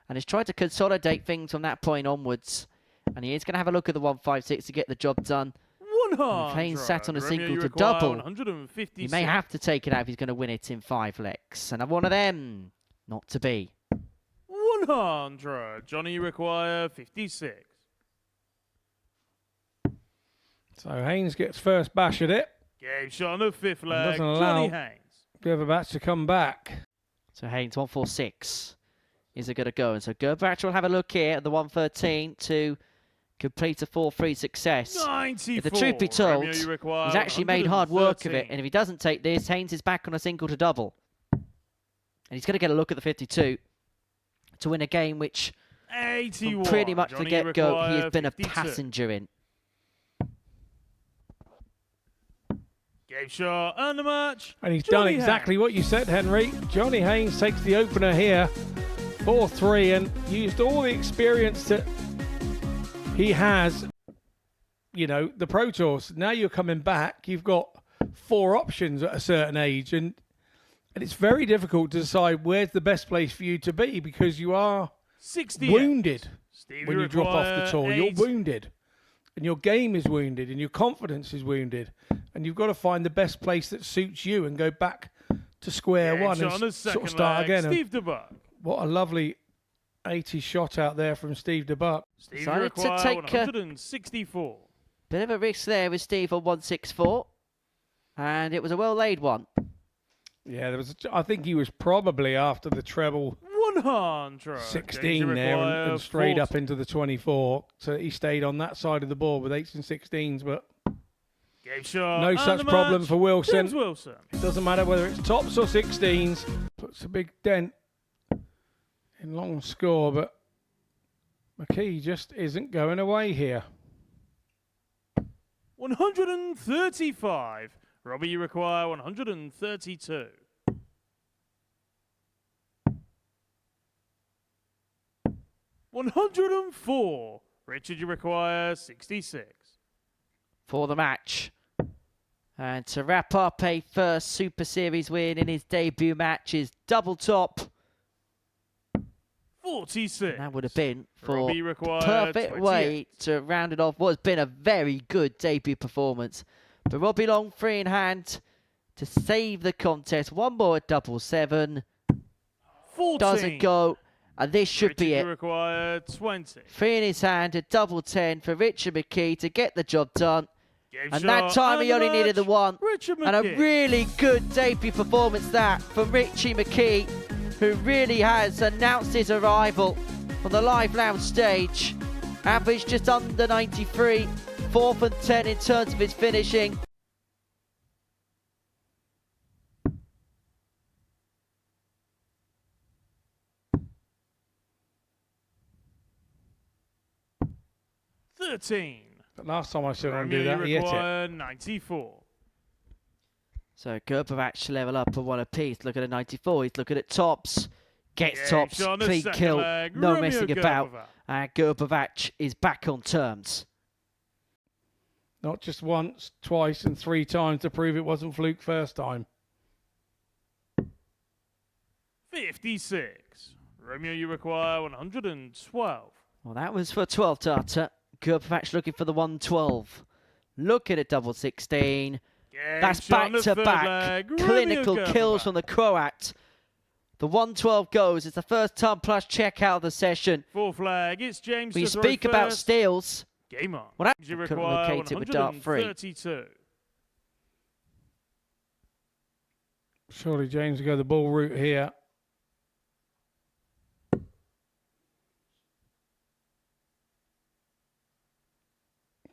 and has tried to consolidate things from that point onwards. And he is going to have a look at the 156 to get the job done. If Haynes sat on a single to double, he may have to take it out if he's going to win it in 5 legs. And one of them, not to be. 100. Johnny, you require 56. So Haynes gets first bash at it. Game shot on the 5th leg. Doesn't allow Johnny Haynes. Grbavac to come back. So Haynes 146. Is it going to go? And so Grbavac will have a look here at the 113 to complete a 4-3 success. 94. If the truth be told, he's actually made hard work of it. And if he doesn't take this, Haynes is back on a single to double. And he's going to get a look at the 52 to win a game which, from pretty much the get-go, he has been 52. A passenger in. Game shot and the match. And he's done exactly what you said, Henry. Johnny Haynes takes the opener here, 4-3, and used all the experience that he has, you know, the Pro Tours. Now you're coming back, you've got 4 options at a certain age, and it's very difficult to decide where's the best place for you to be because you are wounded when you drop off the tour. You're wounded, and your game is wounded, and your confidence is wounded, and you've got to find the best place that suits you and go back to square one and sort of start again. Steve Grbavac. What a lovely 80 shot out there from Steve Grbavac. Steve to take 164. Bit of a risk there with Steve on 164, and it was a well-laid one. Yeah, there was. I think he was probably after the treble 100. 16 there and straight up into the 24. So he stayed on that side of the board with 8s and 16s, but no such problem for Wilson. It doesn't matter whether it's tops or 16s. Puts a big dent in long score, but McKee just isn't going away here. 135. Robbie, you require 132. 104. Richard, you require 66. For the match. And to wrap up a first Super Series win in his debut match is double top. 46. And that would have been for perfect perfect 28. way to round it off what has been a very good debut performance. But Robbie Long, 3 in hand to save the contest. One more at double 7. 14. Doesn't go. And this should be it. Require 20. 3 in his hand at double 10 for Richard McKee to get the job done. And that time he only needed the 1. And a really good debut performance that from Richie McKee, who really has announced his arrival on the live lounge stage. Average just under 93. 4th and 10 in terms of his finishing. But last time I saw him do that, he hit it. 94. So Grbavac to level up for 1 apiece. Look at a 94. He's looking at tops. Gets tops. Clean kill. No messing about. And Grbavac is back on terms. Not just once, twice, and 3 times to prove it wasn't fluke first time. 56. Romeo, you require 112. Well, that was for 12 data. Grbavac looking for the 112. Look at a double 16. That's back-to-back clinical kills from the Croat. The 112 goes. It's the first ton plus check out of the session. 4 flag. It's James. We speak about steals. Game on. Well, you couldn't locate it with dart 3. Surely James will go the ball route here.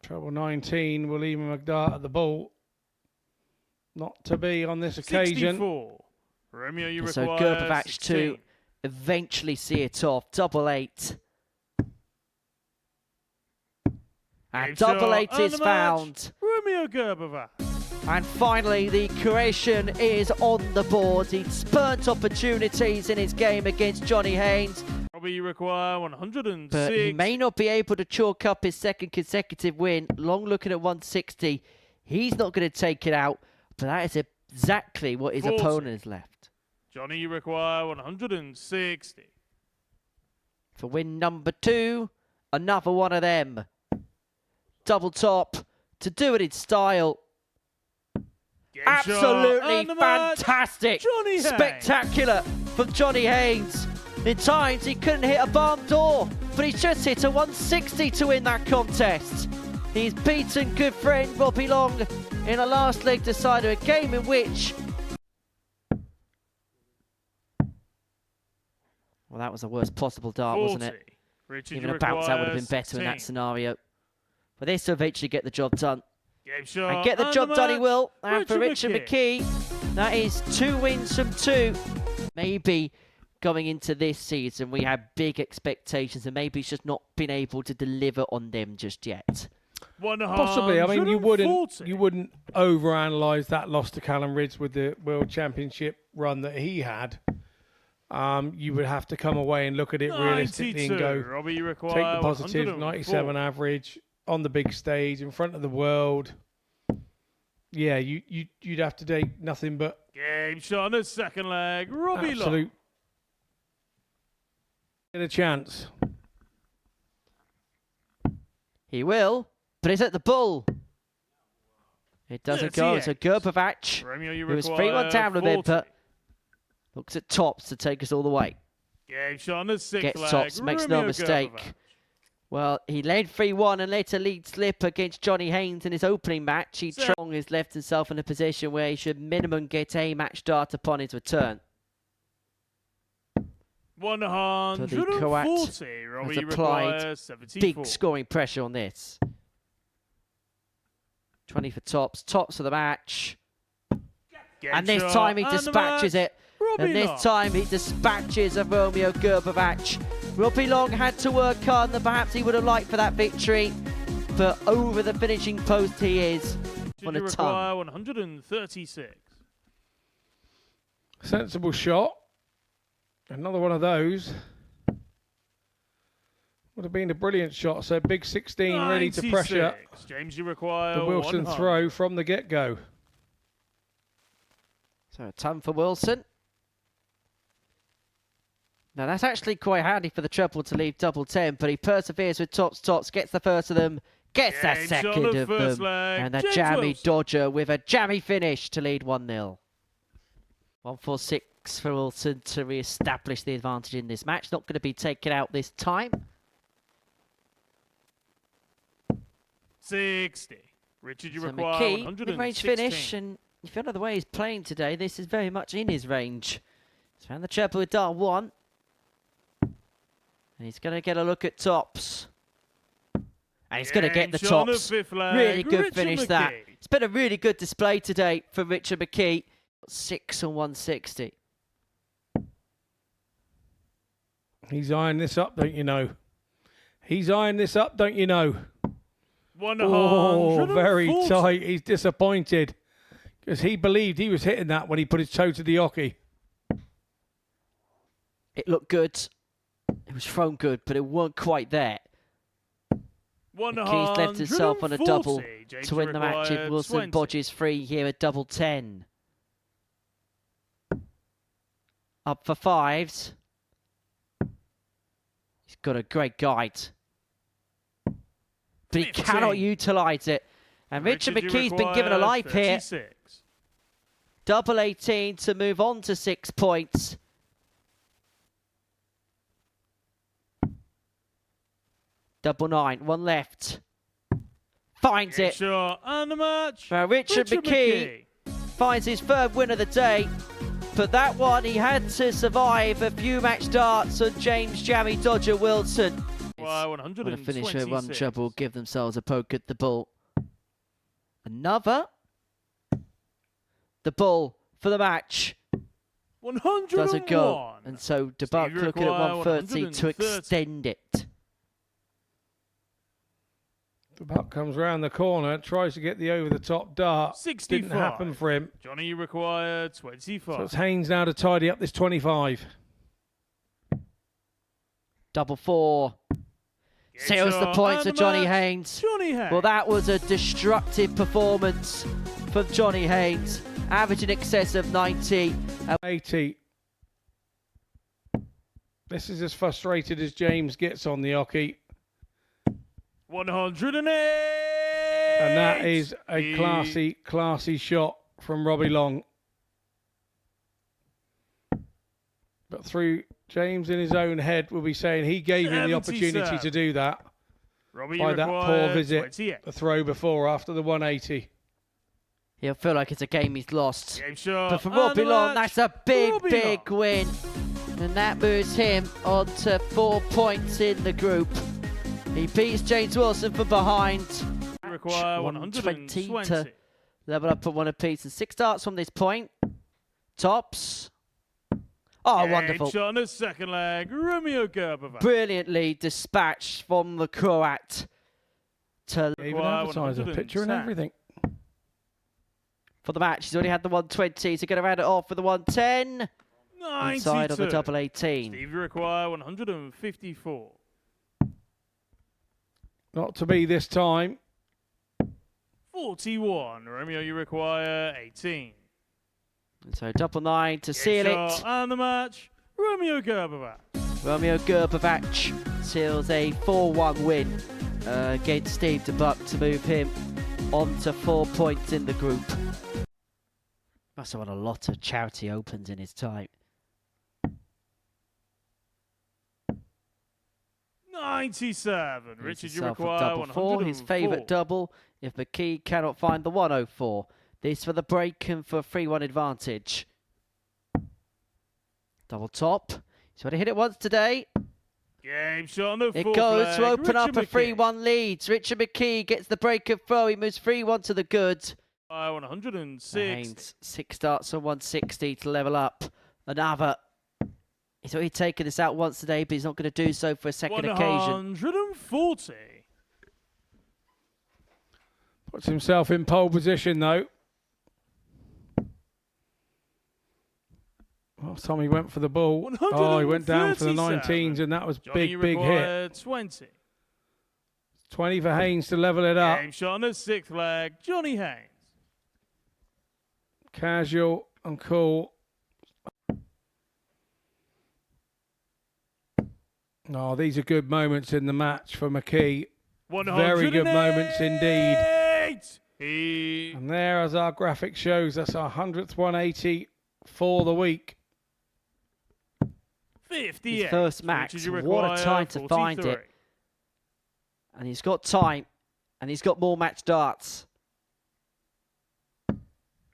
Treble 19 will leave McDart at the ball. Not to be on this occasion. 64. Romeo, you so require Grbavac 16. to eventually see it off. Double 8. And double 8 is found. Romeo Grbavac. And finally, the Croatian is on the board. He spurned opportunities in his game against Johnny Haynes. Probably you require 106. But he may not be able to chalk up his second consecutive win. Long looking at 160. He's not going to take it out. But that is exactly what his 40. opponent has left. Johnny, you require 160. For win number 2, another one of them. Double top to do it in style. Absolutely fantastic. Spectacular from Johnny Haynes. In times he couldn't hit a barn door, but he's just hit a 160 to win that contest. He's beaten good friend Robbie Long in a last leg decider, a game in which... Well, that was the worst possible dart, wasn't it? Even a bounce out would have been better in that scenario. But this will eventually get the job done. And get the job done he will. And for Richard McKee, that is 2 wins from 2. Maybe going into this season we had big expectations and maybe he's just not been able to deliver on them just yet. Possibly. I mean, you wouldn't overanalyze that loss to Callum Ridge with the World Championship run that he had. You would have to come away and look at it realistically and go, take the positive, 97 average on the big stage in front of the world. Yeah, you'd have to take nothing but game shot on the second leg. Robbie absolute get a chance. He will, but it's at the bull. It doesn't go. It's a Grbavac, who was 3-1 down, remember. Looks at tops to take us all the way. Game shot on the sixth Gets tops, makes no mistake. Grbavac. Well, he led 3-1 and let a lead slip against Johnny Haynes in his opening match. He has left himself in a position where he should minimum get a match start upon his return. 140. Has applied big scoring pressure on this. 20 for tops. Tops for the match. And this time he dispatches it. And this time he dispatches of Romeo Grbavac. Robbie Long had to work hard than perhaps he would have liked for that victory. But over the finishing post he is on a ton. 136. Sensible shot. Another one of those. Would have been a brilliant shot. So big 16 ready to pressure. James, you require the Wilson throw from the get-go. So a ton for Wilson. Now that's actually quite handy for the treble to leave double 10, but he perseveres with tops, gets the first of them, gets the second of them, and the jammy dodger with a jammy finish to lead 1-0. 146 for Wilson to re-establish the advantage in this match. Not going to be taken out this time. 60. Richard, you require McKee, 116. mid-range finish, and if you know the way he's playing today, this is very much in his range. He's found the treble with dart 1. And he's going to get a look at tops. And he's going to get the tops. Really good finish that. It's been a really good display today for Richard McKee. 6 on 160. He's eyeing this up, don't you know? He's eyeing this up, don't you know? Oh, very tight. He's disappointed. Because he believed he was hitting that when he put his toe to the hockey. It looked good. It was thrown good, but it weren't quite there. McKee's left himself on a double to win the match if Wilson bodges free here at double 10. Up for 5s. He's got a great guide. But he cannot utilise it. And Richard McKee's been given a life here. Double 18 to move on to 6 points. Double 9, 1 left. Finds it. And the match. Richard McKee finds his third win of the day. But that one, he had to survive a few match darts on James Jammy Dodger Wilson. What a finish with 1 treble, give themselves a poke at the bull. Another. The bull for the match. 101. Doesn't go. And so Grbavac looking at 130 to extend it. The buck comes round the corner, tries to get the over-the-top dart. 65. Didn't happen for him. Johnny, you require 25. So it's Haynes now to tidy up this 25. Double 4. Seals the points for Johnny Haynes. Well, that was a destructive performance from Johnny Haynes. Average in excess of 90. 80. This is as frustrated as James gets on the hockey. 108. And that is a classy shot from Robbie Long. But through James in his own head will be saying he gave him the opportunity to do that. Robbie by that poor visit, 28. the throw before after the 180. He'll feel like it's a game he's lost. Game shot. But for Robbie Long, that's a big win. And that moves him on to 4 points in the group. He beats James Wilson from behind. Require 120 to level up at 1 apiece. And 6 darts from this point. Tops. Oh, wonderful. Shot on the second leg. Romeo Grbavac. Brilliantly dispatched from the Croat. To even advertise a picture and everything. For the match, he's already had the 120, so going to round it off with the 110. 92. Inside of the double 18. Steve, you require 154. Not to be this time. 41. Romeo, you require 18. And so double 9 to seal it. And the match, Romeo Grbavac. Romeo Grbavac seals a 4-1 win against Steve DeBuck to move him on to 4 points in the group. Must have won a lot of charity opens in his time. 97. Richard, you require double 104. His favourite double if McKee cannot find the 104. This for the break and for a 3-1 advantage. Double top. He's already hit it once today. Game shot on the It goes to open up a McKee. 3-1 lead. Richard McKee gets the break and throw. He moves 3-1 to the good. 106. Haynes, 6 starts on 160 to level up. Another. He's already taken this out once today, but he's not going to do so for a second occasion. 140. Puts himself in pole position though. Last time he went for the ball. Oh, he went down for the 19s, and that was big hit. 20. 20 for Haynes to level it up. Game shot on the 6th leg. Johnny Haynes. Casual and cool. Oh, these are good moments in the match for McKee. Very good moments indeed. And there, as our graphic shows, that's our 100th 180 for the week. 58. His first match. What a time to find it. And he's got time. And he's got more match darts.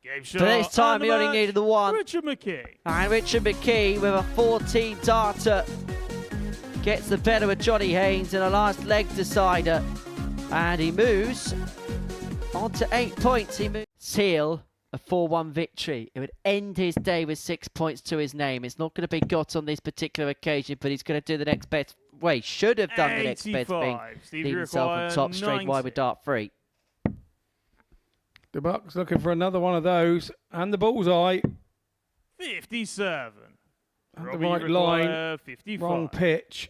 Game shot. But this time he only needed the 1. Richard McKee. And Richard McKee with a 14 darter gets the better of Johnny Haynes in a last leg decider. And he moves on to 8 points. He moves. Seal a 4-1 victory. It would end his day with 6 points to his name. It's not going to be got on this particular occasion, but he's going to do the next best. Well, he should have done the next best thing. Leave himself on top straight wide with dart 3. The Bucks looking for another one of those. And the bullseye. 57. At the right line. 55. Wrong pitch.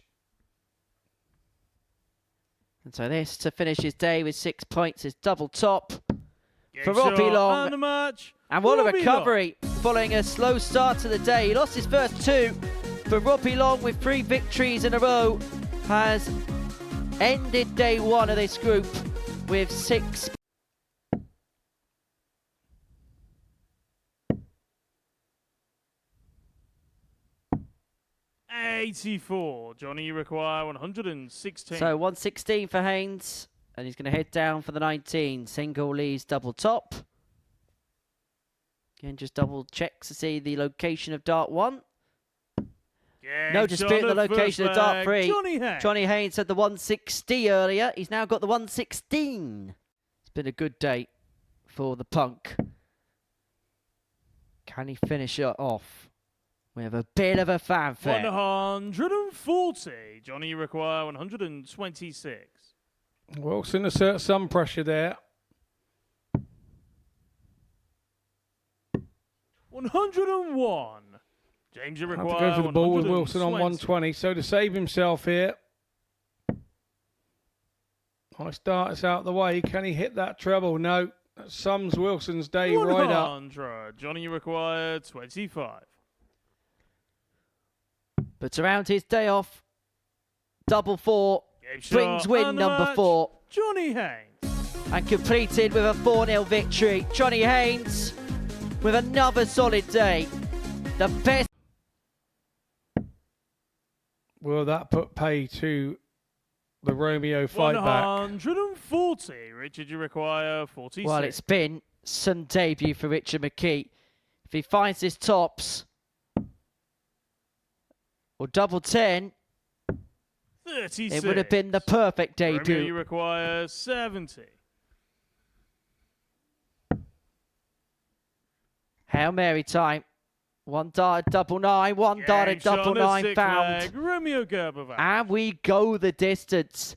And so this to finish his day with 6 points is double top. Game For Robbie Long. And the match. And what a recovery following a slow start to the day. He lost his first 2, but Robbie Long with 3 victories in a row has ended day 1 of this group with 6. $84. Johnny, you require 116. So 116 for Haynes. And he's going to head down for the 19. Single leads double top. Again, just double checks to see the location of dart 1. No dispute the location of dart 3. Johnny Haynes had the 160 earlier. He's now got the 116. It's been a good day for the punk. Can he finish it off with a bit of a fanfare? 140. Johnny, you require 126. Wilson asserts some pressure there. 101. James, you Have require to go for the ball with 120. Wilson on 120. So to save himself here. Nice dart, it's out the way. Can he hit that treble? No. That sums Wilson's day right up. 100. Johnny, you require 25. But around his day off, double 4 Game brings shot win and the number match, 4 Johnny Haynes. and completed with a 4-0 victory. Johnny Haynes with another solid day. The best. Will that put pay to the Romeo fight back? 140. Richard, you require 46. Well, it's been some debut for Richard McKee. If he finds his tops, or double 10, 36. it would have been the perfect Romeo, you debut. require 70. Hail Mary time. One dart double 9, one dart Game shot double on the 9 sick found. leg, Romeo Grbavac. And we go the distance.